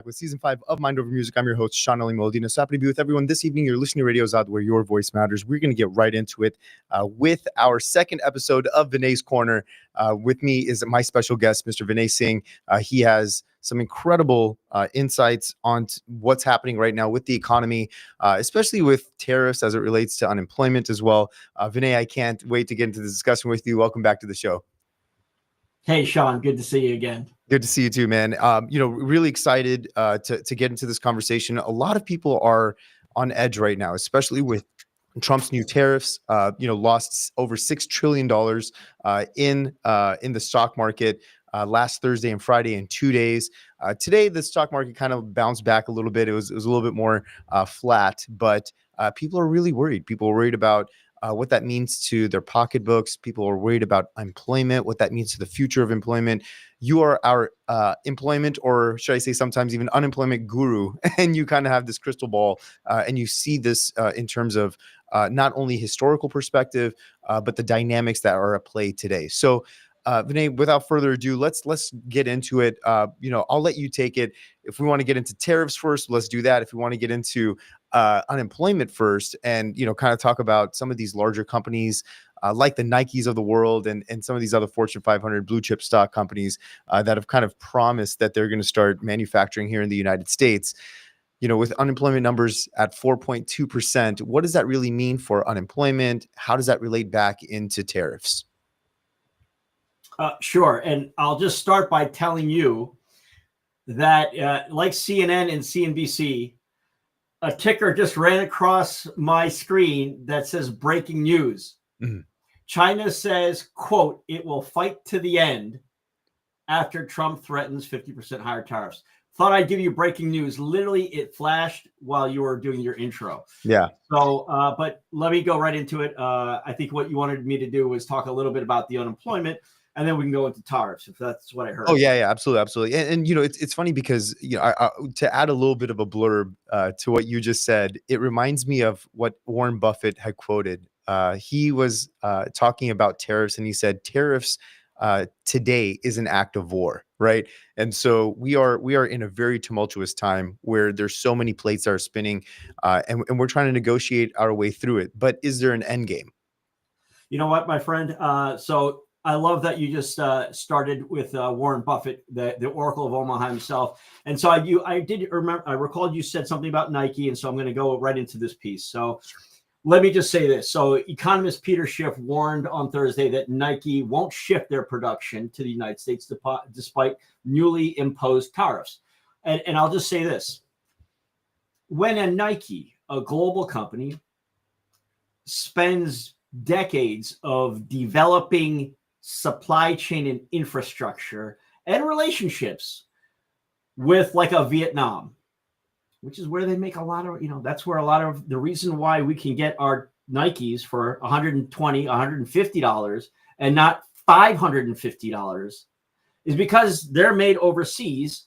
with season 5 of Mind Over Music. I'm your host, Sean Ali Molina. So happy to be with everyone this evening. You're listening to Radio's Out where your voice matters. We're going to get right into it with our second episode of Vinay's Corner. With me is my special guest, Mr. Vinay Singh. He has some incredible insights on what's happening right now with the economy, especially with tariffs as it relates to unemployment as well. Vinay, I can't wait to get into the discussion with you. Welcome back to the show. Hey, Sean, good to see you again. Good to see you too, man. Really excited to get into this conversation. A lot of people are on edge right now, especially with Trump's new tariffs. Lost over $6 trillion in the stock market last Thursday and Friday in 2 days. Today, the stock market kind of bounced back a little bit. It was a little bit more flat, but people are really worried. People are worried about what that means to their pocketbooks. People are worried about employment, what that means to the future of employment. You are our employment, or should I say sometimes even unemployment guru, and you kind of have this crystal ball and you see this in terms of not only historical perspective, but the dynamics that are at play today. So Vinay, without further ado, let's get into it. I'll let you take it. If we want to get into tariffs first, let's do that. If we want to get into unemployment first and, kind of talk about some of these larger companies like the Nikes of the world and some of these other Fortune 500 blue chip stock companies that have kind of promised that they're going to start manufacturing here in the United States. With unemployment numbers at 4.2%, what does that really mean for unemployment? How does that relate back into tariffs? Sure. And I'll just start by telling you that like CNN and CNBC, a ticker just ran across my screen that says breaking news. Mm-hmm. China says, quote, it will fight to the end after Trump threatens 50% higher tariffs. Thought I'd give you breaking news. Literally, it flashed while you were doing your intro. Yeah. So, but let me go right into it. I think what you wanted me to do was talk a little bit about the unemployment, and then we can go into tariffs, if that's what I heard. Oh, yeah, absolutely. And it's funny because, to add a little bit of a blurb to what you just said, it reminds me of what Warren Buffett had quoted. He was talking about tariffs, and he said, tariffs today is an act of war, right? And so we are in a very tumultuous time where there's so many plates that are spinning, and we're trying to negotiate our way through it. But is there an end game? You know what, my friend? So I love that you just started with Warren Buffett, the Oracle of Omaha himself. And so I did remember, I recalled you said something about Nike. And so I'm going to go right into this piece. So let me just say this. So economist Peter Schiff warned on Thursday that Nike won't shift their production to the United States despite newly imposed tariffs. And I'll just say this. When a Nike, a global company, spends decades of developing supply chain and infrastructure and relationships with like a Vietnam, which is where they make a lot of, that's where a lot of the reason why we can get our Nikes for $120, $150 and not $550 is because they're made overseas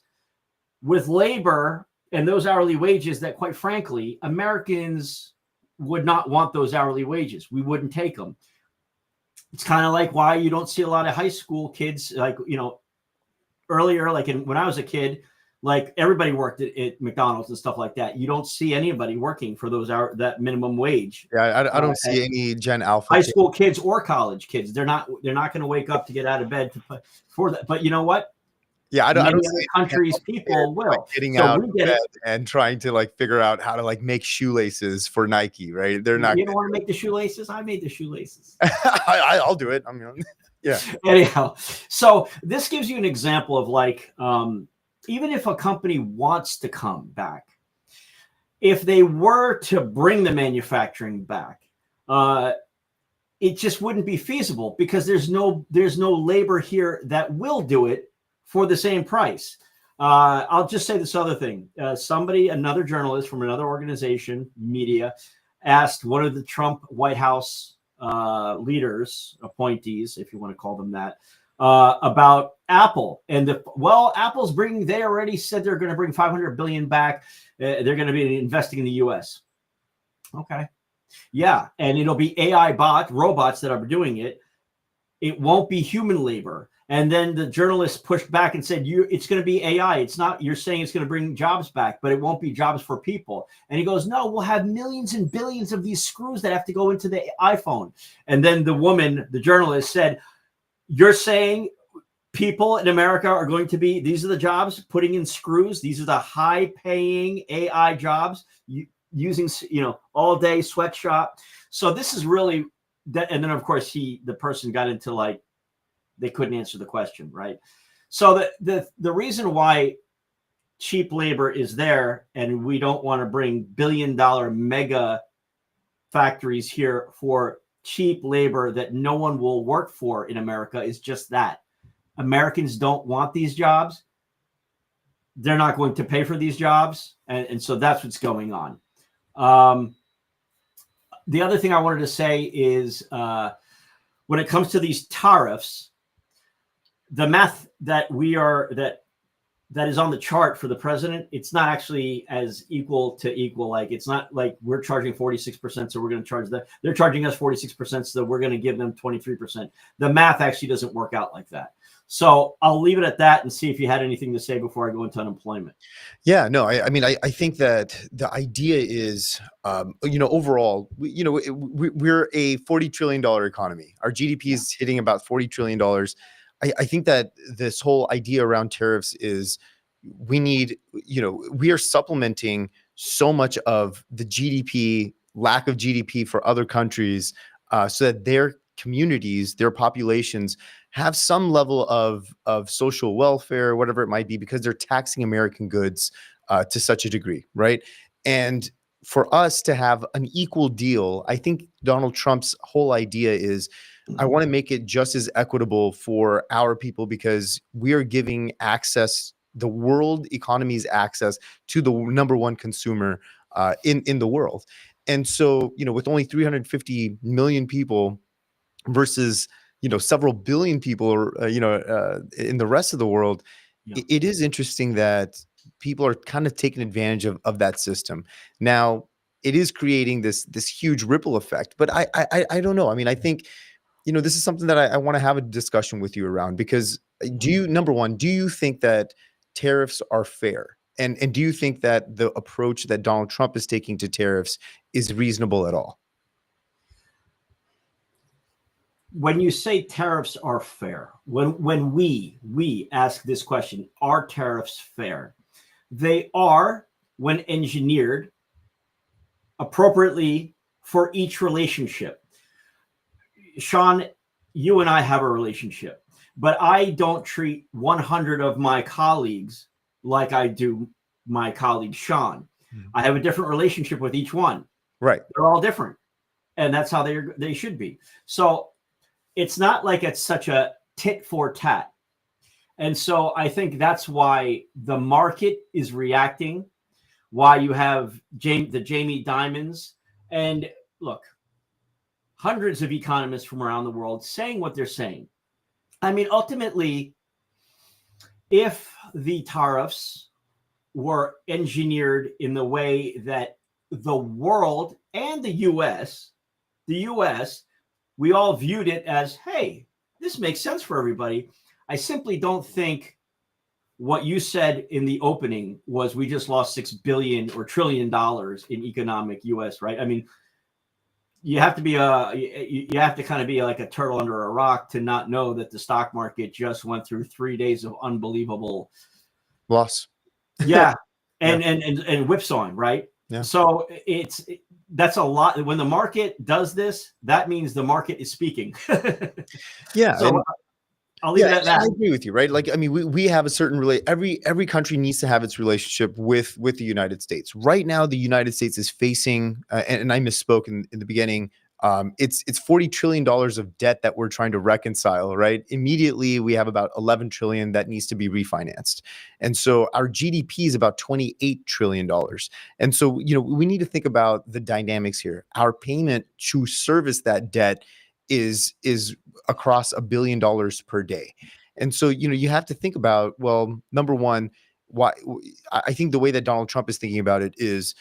with labor and those hourly wages that, quite frankly, Americans would not want those hourly wages. We wouldn't take them. It's kind of like why you don't see a lot of high school kids, like, earlier, like when I was a kid, like everybody worked at McDonald's and stuff like that. You don't see anybody working for that minimum wage. Yeah, I don't see any Gen Alpha high school kids or college kids. They're not going to wake up to get out of bed for that. But you know what? Yeah, I don't see countries people will getting out of bed and trying to like figure out how to like make shoelaces for Nike, right? They're not. You don't want to make the shoelaces? I made the shoelaces. I'll do it. I mean, yeah. Anyhow, so this gives you an example of like, even if a company wants to come back, if they were to bring the manufacturing back, it just wouldn't be feasible because there's no labor here that will do it for the same price. I'll just say this other thing. Another journalist from another organization, media, asked one of the Trump White House leaders, appointees, if you want to call them that, about Apple. And they already said they're going to bring 500 billion back. They're going to be investing in the US. Okay. Yeah. And it'll be AI robots that are doing it. It won't be human labor. And then the journalist pushed back and said, it's going to be AI. It's not, you're saying it's going to bring jobs back, but it won't be jobs for people. And he goes, no, we'll have millions and billions of these screws that have to go into the iPhone. And then the journalist said, you're saying people in America are going to be, these are the jobs putting in screws. These are the high paying AI jobs using, all day sweatshop. So this is really that. And then of course the person got into like, they couldn't answer the question, right? So the reason why cheap labor is there and we don't want to bring billion-dollar mega factories here for cheap labor that no one will work for in America is just that. Americans don't want these jobs. They're not going to pay for these jobs. And so that's what's going on. The other thing I wanted to say is when it comes to these tariffs, the math that that is on the chart for the president, it's not actually as equal to equal. Like, it's not like we're charging 46%, so we're going to charge them. They're charging us 46%, so we're going to give them 23%. The math actually doesn't work out like that. So I'll leave it at that and see if you had anything to say before I go into unemployment. Yeah, no, I mean, I think that the idea is, overall, we're a $40 trillion economy. Our GDP is hitting about $40 trillion. I think that this whole idea around tariffs is we are supplementing so much of the GDP, lack of GDP for other countries, so that their communities, their populations have some level of social welfare, whatever it might be, because they're taxing American goods to such a degree, right? And for us to have an equal deal, I think Donald Trump's whole idea is, I want to make it just as equitable for our people because we are giving access, the world economy's access to the number one consumer in the world. And so, with only 350 million people versus, several billion people, in the rest of the world, it is interesting that people are kind of taking advantage of that system. Now, it is creating this huge ripple effect, but I don't know. I mean, I think, this is something that I want to have a discussion with you around because number one, do you think that tariffs are fair? And do you think that the approach that Donald Trump is taking to tariffs is reasonable at all? When you say tariffs are fair, when we ask this question, are tariffs fair? They are when engineered appropriately for each relationship. Sean, you and I have a relationship, but I don't treat 100 of my colleagues like I do my colleague Sean. I have a different relationship with each one. Right. They're all different. And that's how they should be. So it's not like it's such a tit for tat. And so I think that's why the market is reacting, why you have the Jamie Dimons. And look, hundreds of economists from around the world saying what they're saying. I mean, ultimately, if the tariffs were engineered in the way that the world and the US, we all viewed it as, hey, this makes sense for everybody. I simply don't think what you said in the opening was we just lost $6 billion or $1 trillion in economic US, right? I mean, you have to kind of be like a turtle under a rock to not know that the stock market just went through 3 days of unbelievable loss. Yeah. And whipsawing, right? Yeah. So that's a lot. When the market does this, that means the market is speaking. Yeah. So I'll leave it at that. I agree with you, right? Like, I mean, we have a certain every country needs to have its relationship with the United States. Right now, the United States is facing, and I misspoke in the beginning. It's $40 trillion of debt that we're trying to reconcile, right? Immediately, we have about 11 trillion that needs to be refinanced. And so our GDP is about $28 trillion. And so, we need to think about the dynamics here. Our payment to service that debt is across $1 billion per day. And so, you have to think about, well, number one, why I think the way that Donald Trump is thinking about it is,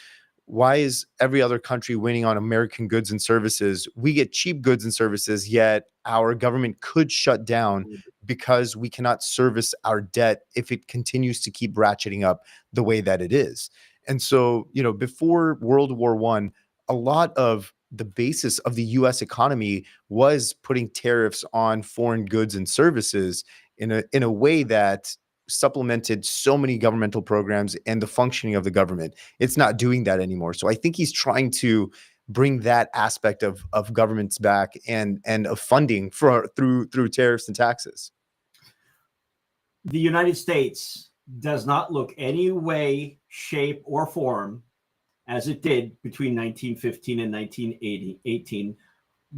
why is every other country winning on American goods and services? We get cheap goods and services, yet our government could shut down because we cannot service our debt if it continues to keep ratcheting up the way that it is. And so, before World War I, a lot of the basis of the US economy was putting tariffs on foreign goods and services in a way that supplemented so many governmental programs and the functioning of the government. It's not doing that anymore. So I think he's trying to bring that aspect of governments back and of funding through tariffs and taxes. The United States does not look any way, shape, or form as it did between 1915 and 1918.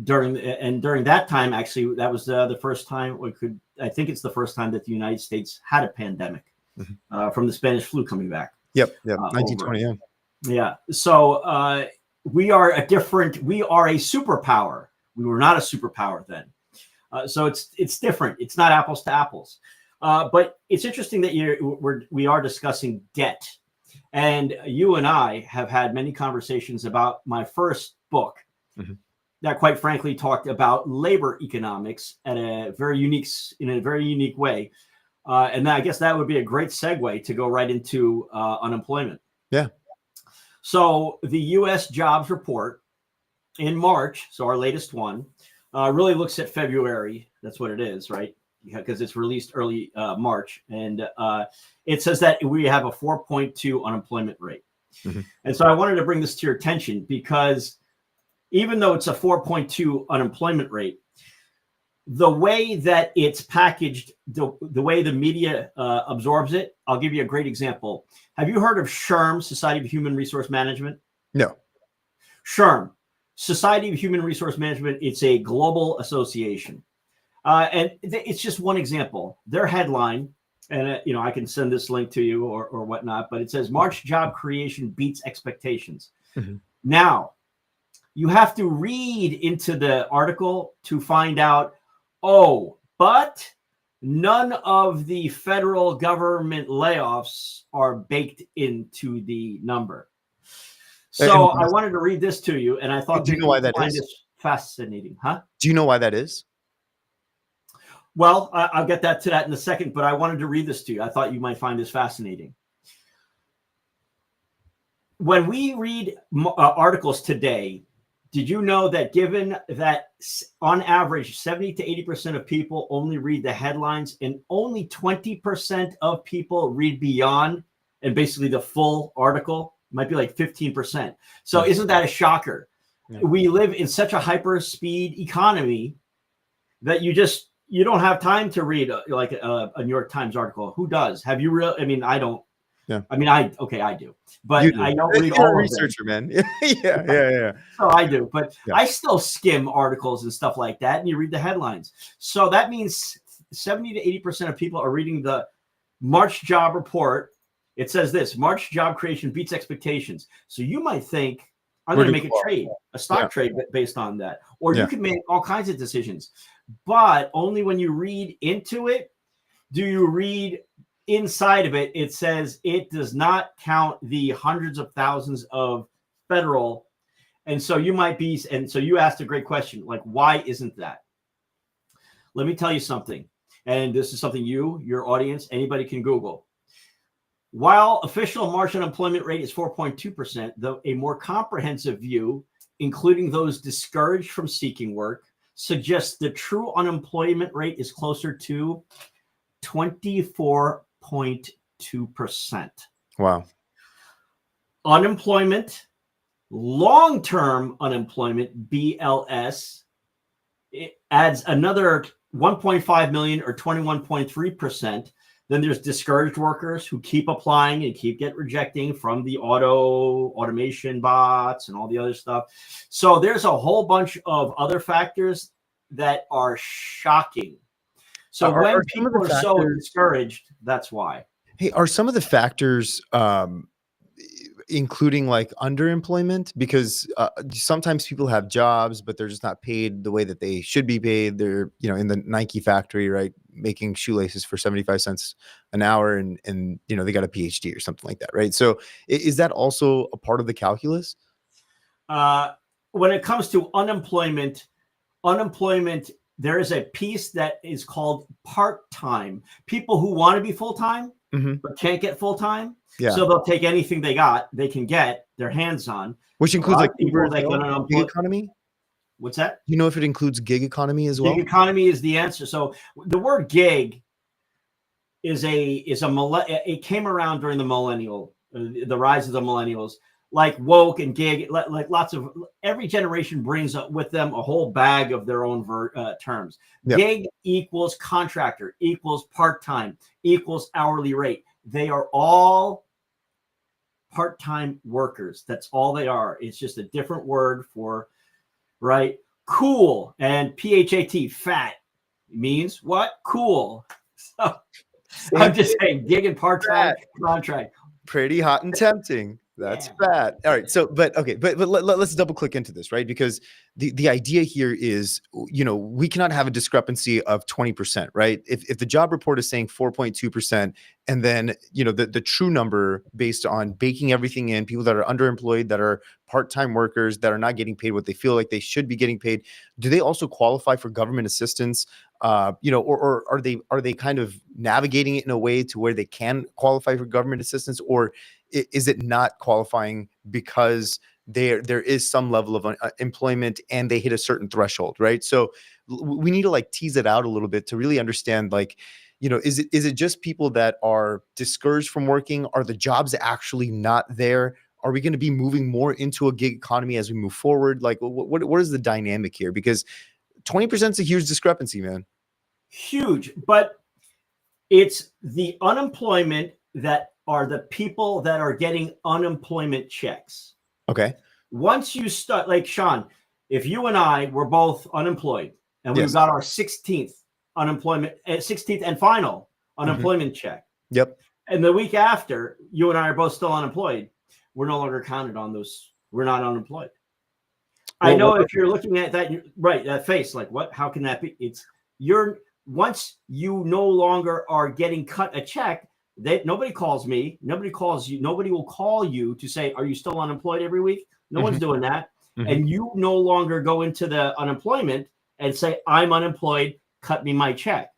During that time, actually, that was the first time I think it's the first time that the United States had a pandemic from the Spanish flu coming back. Yep. 1920. Yeah. So we are a superpower. We were not a superpower then. So it's different. It's not apples to apples. But it's interesting that we are discussing debt. And you and I have had many conversations about my first book that, quite frankly, talked about labor economics in a very unique way. And I guess that would be a great segue to go right into unemployment. Yeah. So the U.S. jobs report in March, so our latest one, really looks at February. That's what it is, right? Because it's released early March. And it says that we have a 4.2 unemployment rate. And so I wanted to bring this to your attention because even though it's a 4.2 unemployment rate, the way that it's packaged, the way the media absorbs it, I'll give you a great example. Have you heard of SHRM, Society of Human Resource Management? No. SHRM, Society of Human Resource Management, it's a global association. And it's just one example. Their headline, and I can send this link to you or whatnot, but it says March job creation beats expectations. Now, you have to read into the article to find out, but none of the federal government layoffs are baked into the number. So I wanted to read this to you, and I thought, do you know why that is? Fascinating, huh? Do you know why that is? Well, I'll get to that in a second, but I wanted to read this to you. I thought you might find this fascinating. When we read articles today, did you know that given that on average, 70 to 80% of people only read the headlines and only 20% of people read beyond and basically the full article? It might be like 15%. So isn't that a shocker? Yeah. We live in such a hyper speed economy that you don't have time to read like a New York Times article. Who does? Have you really? I mean, I don't. Yeah. I mean, I do, but I don't read all of them. You're a researcher, man. Yeah. So I do, but I still skim articles and stuff like that, and you read the headlines. So that means 70 to 80% of people are reading the March job report. It says this: March job creation beats expectations. So you might think, I'm going to make a stock trade based on that, or you can make all kinds of decisions. But only when you read into it do you read inside of it. It says it does not count the hundreds of thousands of federal. And so you asked a great question, like, why isn't that? Let me tell you something. And this is something your audience, anybody can Google. While official March unemployment rate is 4.2%, though a more comprehensive view, including those discouraged from seeking work, suggests the true unemployment rate is closer to 24.2%. Wow. Unemployment, long-term unemployment, BLS, it adds another 1.5 million or 21.3%. Then there's discouraged workers who keep applying and keep rejecting from the automation bots and all the other stuff. So there's a whole bunch of other factors that are shocking. So when people are so discouraged, that's why. Hey, are some of the factors including like underemployment? Because sometimes people have jobs, but they're just not paid the way that they should be paid. They're, in the Nike factory, right, making shoelaces for 75 cents an hour, and they got a PhD or something like that, right? So is that also a part of the calculus? When it comes to unemployment there is a piece that is called part-time. People who want to be full-time but can't get full-time. Yeah. So they'll take anything they can get their hands on. Which includes like people Uber, that get gig economy. What's that? You know if it includes gig economy as well? Gig economy is the answer. So the word gig it came around during the rise of the millennials, like woke and gig, like lots of every generation brings up with them a whole bag of their own terms. Yep. Gig equals contractor, equals part-time, equals hourly rate. They are all part-time workers. That's all they are. It's just a different word for, right? Cool. And PHAT, fat, means what? Cool. So I'm just saying gig and part-time contract. Pretty hot and tempting. That's bad. All right. So, but let's double click into this, right? Because the idea here is, we cannot have a discrepancy of 20%, right? If the job report is saying 4.2%, and then, the true number based on baking everything in, people that are underemployed, that are part-time workers, that are not getting paid what they feel like they should be getting paid, do they also qualify for government assistance? Or are they kind of navigating it in a way to where they can qualify for government assistance, or is it not qualifying because there is some level of employment and they hit a certain threshold, right? So we need to like tease it out a little bit to really understand, like, is it just people that are discouraged from working? Are the jobs actually not there? Are we going to be moving more into a gig economy as we move forward? Like, what is the dynamic here? Because 20% is a huge discrepancy, man. Huge, but it's the unemployment that are the people that are getting unemployment checks. Okay. Once you start, like Sean, if you and I were both unemployed and we've got our 16th and final unemployment check. Yep. And the week after, you and I are both still unemployed. We're no longer counted on those. We're not unemployed. Well, I know if you're looking at that, right, that face, like what? How can that be? Once you no longer are getting cut a check, nobody calls me, nobody calls you, nobody will call you to say, are you still unemployed every week? No one's doing that. And you no longer go into the unemployment and say, I'm unemployed, cut me my check.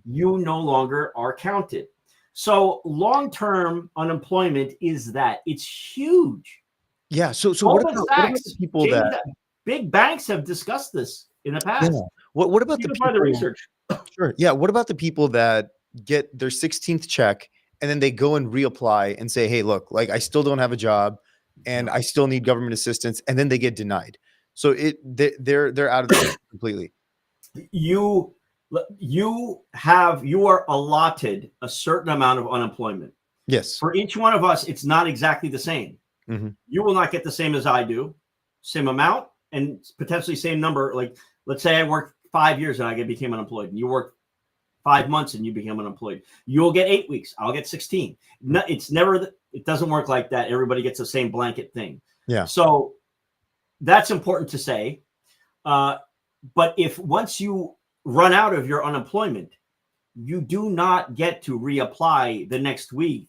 You no longer are counted. So long-term unemployment is that. It's huge. Yeah. So what about the people that big banks have discussed this in the past? Yeah. What about the people? The research? Sure. Yeah. What about the people that get their 16th check and then they go and reapply and say, hey, look, like I still don't have a job and I still need government assistance, and then they get denied. So they're out of the completely. You are allotted a certain amount of unemployment. Yes. For each one of us, it's not exactly the same. You will not get the same as I do, same amount and potentially same number. Like, let's say I worked 5 years and I became unemployed, and you worked 5 months and you became unemployed. You'll get 8 weeks. I'll get 16. No, it doesn't work like that. Everybody gets the same blanket thing. Yeah. So that's important to say. But once you run out of your unemployment, you do not get to reapply the next week.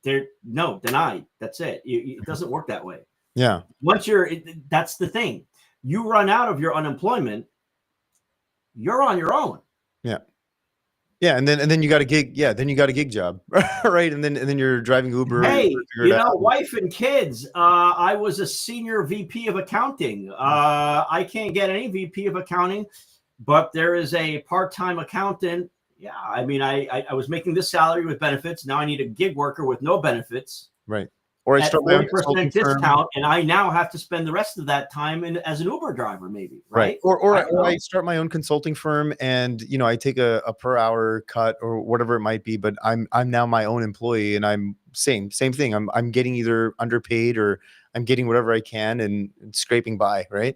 Denied. That's it. It doesn't work that way. Yeah. That's the thing. You run out of your unemployment, you're on your own. Yeah. Yeah. And then you got a gig. Yeah. Then you got a gig job. Right. And then you're driving Uber. Hey, wife and kids. I was a senior VP of accounting. I can't get any VP of accounting, but there is a part-time accountant. Yeah. I mean, I was making this salary with benefits. Now I need a gig worker with no benefits. Right. Or I start my own consulting discount, and I now have to spend the rest of that time as an Uber driver, maybe. Right. Or I start my own consulting firm, and I take a per hour cut or whatever it might be. But I'm now my own employee, and I'm same thing. I'm getting either underpaid or I'm getting whatever I can and scraping by. Right.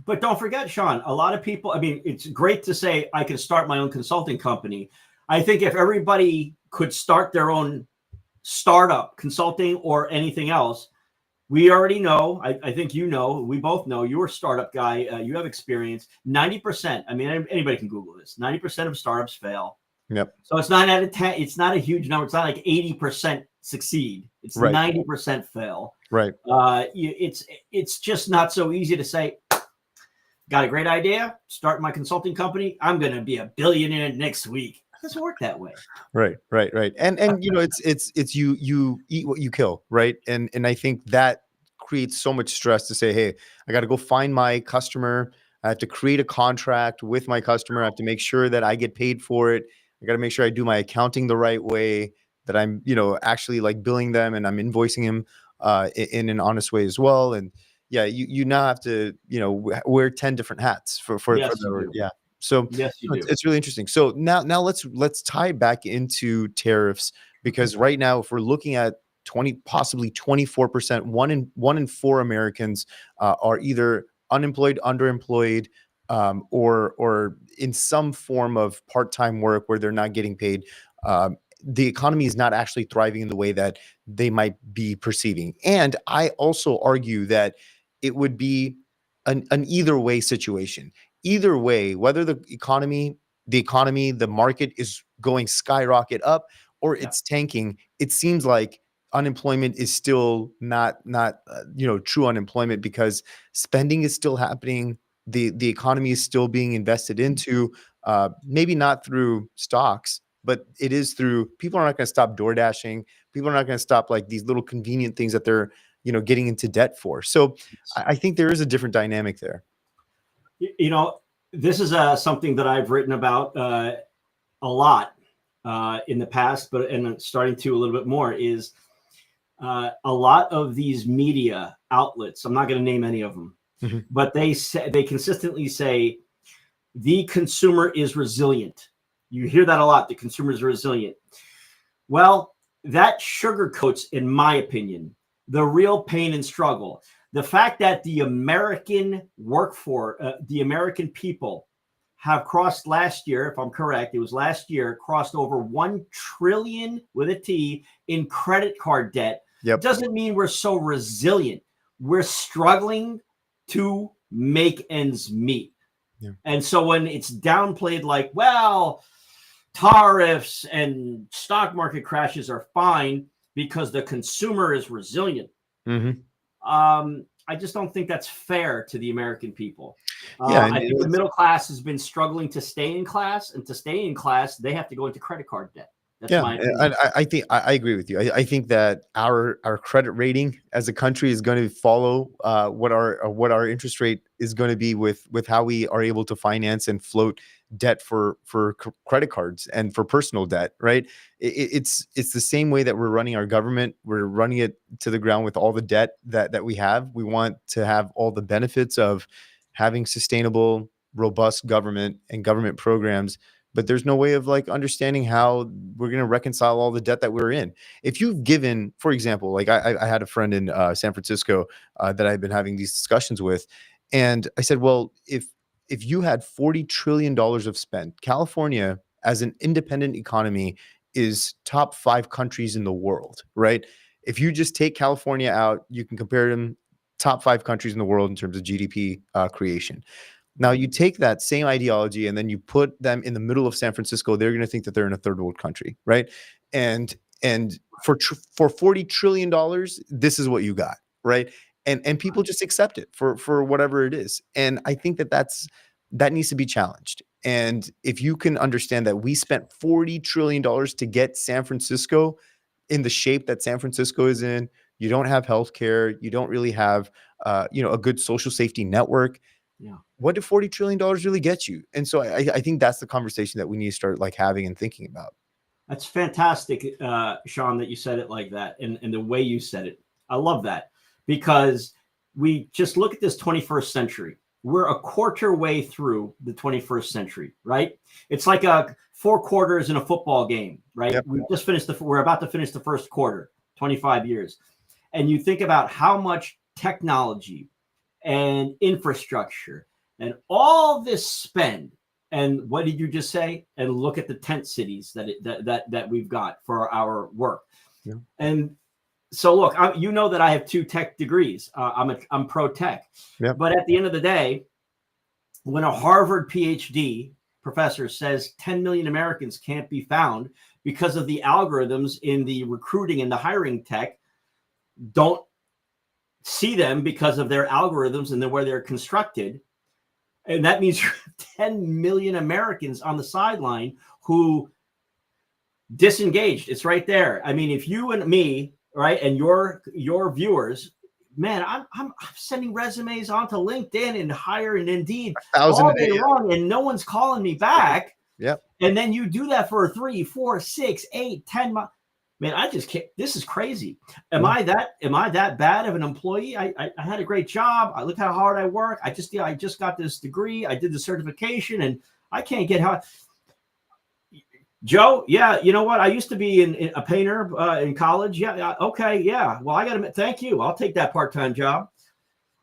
But don't forget, Sean, a lot of people, I mean, it's great to say I can start my own consulting company. I think if everybody could start their own startup consulting or anything else, we already know, I think we both know, you're a startup guy, you have experience. 90%, I mean, anybody can Google this, 90% of startups fail. Yep. So it's 9 out of 10, it's not a huge number. It's not like 80% succeed. It's 90% fail. Right. It's just not so easy to say, got a great idea, start my consulting company. I'm going to be a billionaire next week. It doesn't work that way. Right, right, right. And you know, it's you eat what you kill, right? And I think that creates so much stress to say, hey, I got to go find my customer. I have to create a contract with my customer. I have to make sure that I get paid for it. I got to make sure I do my accounting the right way, that I'm, you know, actually like billing them and I'm invoicing them in an honest way as well. And yeah, you now have to, you know, wear 10 different hats for Yes, you the do. yeah. So Yes, you do. it's really interesting. So now let's tie back into tariffs, because right now, if we're looking at 20, possibly 24%, one in four Americans are either unemployed, underemployed, or in some form of part-time work where they're not getting paid. The economy is not actually thriving in the way that they might be perceiving. And I also argue that it would be an either way situation. Either way, whether the market is going skyrocket up or Yeah. it's tanking, it seems like unemployment is still not you know, true unemployment, because spending is still happening. The economy is still being invested into, maybe not through stocks, but it is through, people are not going to stop door dashing. People are not going to stop like these little convenient things that they're, you know, getting into debt for. So I think there is a different dynamic there. You know, this is something that I've written about a lot in the past, but and starting to a little bit more, is a lot of these media outlets. I'm not going to name any of them, but they consistently say the consumer is resilient. You hear that a lot. The consumer is resilient. Well, that sugarcoats, in my opinion, the real pain and struggle. The fact that the American workforce, the American people, have crossed last year, if I'm correct, it was last year, crossed over 1 trillion with a T in credit card debt. Yep. Doesn't mean we're so resilient. We're struggling to make ends meet. Yeah. And so when it's downplayed like, well, tariffs and stock market crashes are fine because the consumer is resilient. I just don't think that's fair to the American people. Yeah, I think the middle class has been struggling to stay in class, and to stay in class, they have to go into credit card debt. That's my opinion. I think I agree with you. I think that our credit rating as a country is going to follow what our interest rate is going to be with how we are able to finance and float debt for credit cards and for personal debt, right? It's the same way that we're running our government. We're running it to the ground with all the debt that we have. We want to have all the benefits of having sustainable, robust government and government programs, but there's no way of like understanding how we're going to reconcile all the debt that we're in. If you've given, for example, like I had a friend in San Francisco that I've been having these discussions with, and I said, well, if you had $40 trillion of spend, California as an independent economy is top 5 countries in the world, right? If you just take California out, you can compare them top 5 countries in the world in terms of GDP creation. Now you take that same ideology and then you put them in the middle of San Francisco, they're going to think that they're in a third world country, right? And for $40 trillion, this is what you got, right? And people just accept it for whatever it is. And I think that needs to be challenged. And if you can understand that we spent $40 trillion to get San Francisco in the shape that San Francisco is in, you don't have healthcare, you don't really have you know, a good social safety network. Yeah. What did $40 trillion really get you? And so I think that's the conversation that we need to start like having and thinking about. That's fantastic, Sean, that you said it like that, and the way you said it. I love that, because we just look at this 21st century. We're a quarter way through the 21st century, right? It's like 4 quarters in a football game, right? Yep. We're about to finish the first quarter, 25 years. And you think about how much technology and infrastructure and all this spend. And what did you just say? And look at the tent cities that we've got for our work. Yeah. And so look, you know that I have 2 tech degrees. I'm pro tech. Yep. But at the end of the day, when a Harvard PhD professor says 10 million Americans can't be found because of the algorithms in the recruiting and the hiring tech don't see them because of their algorithms and where they're constructed, And that means 10 million Americans on the sideline who disengaged. It's right there. I mean, if you and me, right, and your viewers, man, I'm sending resumes onto LinkedIn and Hire and Indeed all day long, and no one's calling me back. Yep. And then you do that for 3, 4, 6, 8, 10 months. Man, I just can't. This is crazy. Am I that bad of an employee? I had a great job. I look how hard I work. I just got this degree. I did the certification, and I can't get how. Joe, yeah, you know what? I used to be a painter in college. Yeah, okay, yeah. Well, I got to thank you. I'll take that part-time job.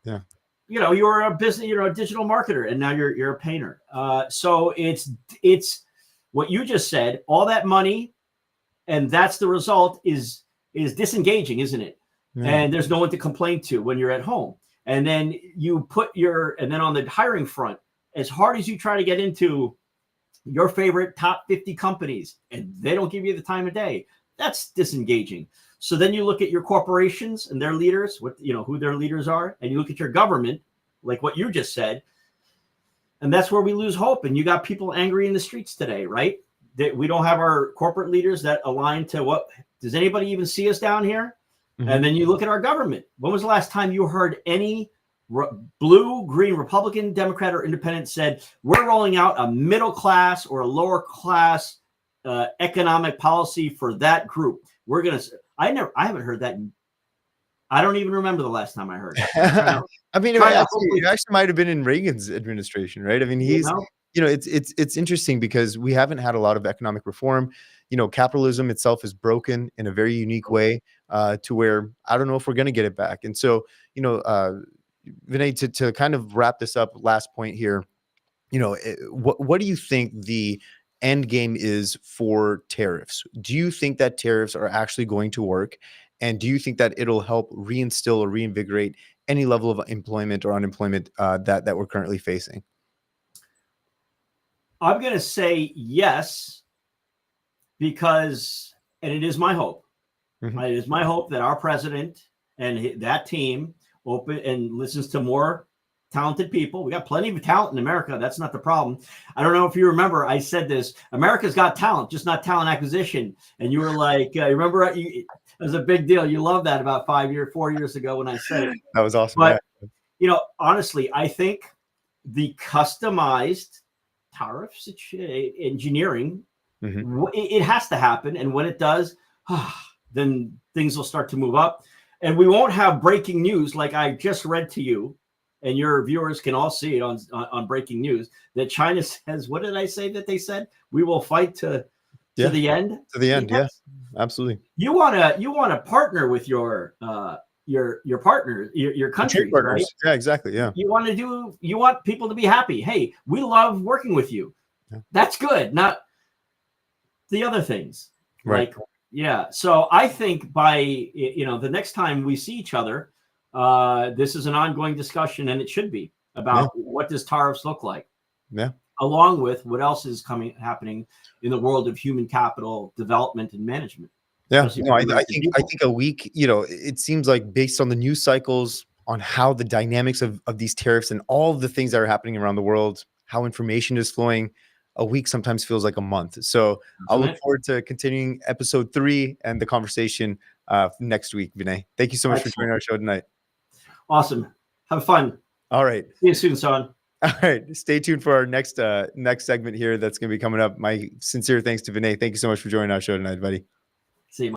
Yeah. You know, you're a business, you're a digital marketer, and now you're a painter. So it's what you just said. All that money. And that's the result is disengaging, isn't it? Yeah. And there's no one to complain to when you're at home. And then and then on the hiring front, as hard as you try to get into your favorite top 50 companies and they don't give you the time of day, that's disengaging. So then you look at your corporations and their leaders, who their leaders are, and you look at your government, like what you just said, and that's where we lose hope. And you got people angry in the streets today, right? That we don't have our corporate leaders that align to what. Does anybody even see us down here? Mm-hmm. And then you look at our government. When was the last time you heard any blue, green, Republican, Democrat, or independent said we're rolling out a middle class or a lower class economic policy for that group? We're gonna. I haven't heard that. I don't even remember the last time I heard it. I mean, it actually might have been in Reagan's administration, right? I mean, he's. It's interesting because we haven't had a lot of economic reform. Capitalism itself is broken in a very unique way to where I don't know if we're going to get it back. And so, Vinay, to kind of wrap this up, last point here, what do you think the end game is for tariffs? Do you think that tariffs are actually going to work? And do you think that it'll help reinstill or reinvigorate any level of employment or unemployment that we're currently facing? I'm going to say yes, because, and it is my hope. Mm-hmm. It is my hope that our president and that team open and listens to more talented people. We got plenty of talent in America. That's not the problem. I don't know if you remember, I said this, America's got talent, just not talent acquisition. And you were like, remember, it was a big deal. You loved that about 4 years ago when I said it. That was awesome. But, honestly, I think the customized tariffs engineering, mm-hmm. it has to happen. And when it does, then things will start to move up. And we won't have breaking news like I just read to you. And your viewers can all see it on breaking news that China says, what did I say that they said? We will fight to the end. To the end, yes, absolutely. You want to partner with your partner, your country, partners. Right? Yeah, exactly. Yeah. You want people to be happy. Hey, we love working with you. Yeah. That's good. Not the other things. Right. Like, yeah. So I think by, the next time we see each other, this is an ongoing discussion, and it should be about what does tariffs look like? Yeah. Along with what else is happening in the world of human capital development and management. Yeah, I think a week, it seems like based on the news cycles, on how the dynamics of these tariffs and all of the things that are happening around the world, how information is flowing, a week sometimes feels like a month. So I'll look forward to continuing episode 3 and the conversation next week, Vinay. Thank you so much for joining our show tonight. Awesome. Have fun. All right. See you soon, son. All right. Stay tuned for our next segment here that's going to be coming up. My sincere thanks to Vinay. Thank you so much for joining our show tonight, buddy.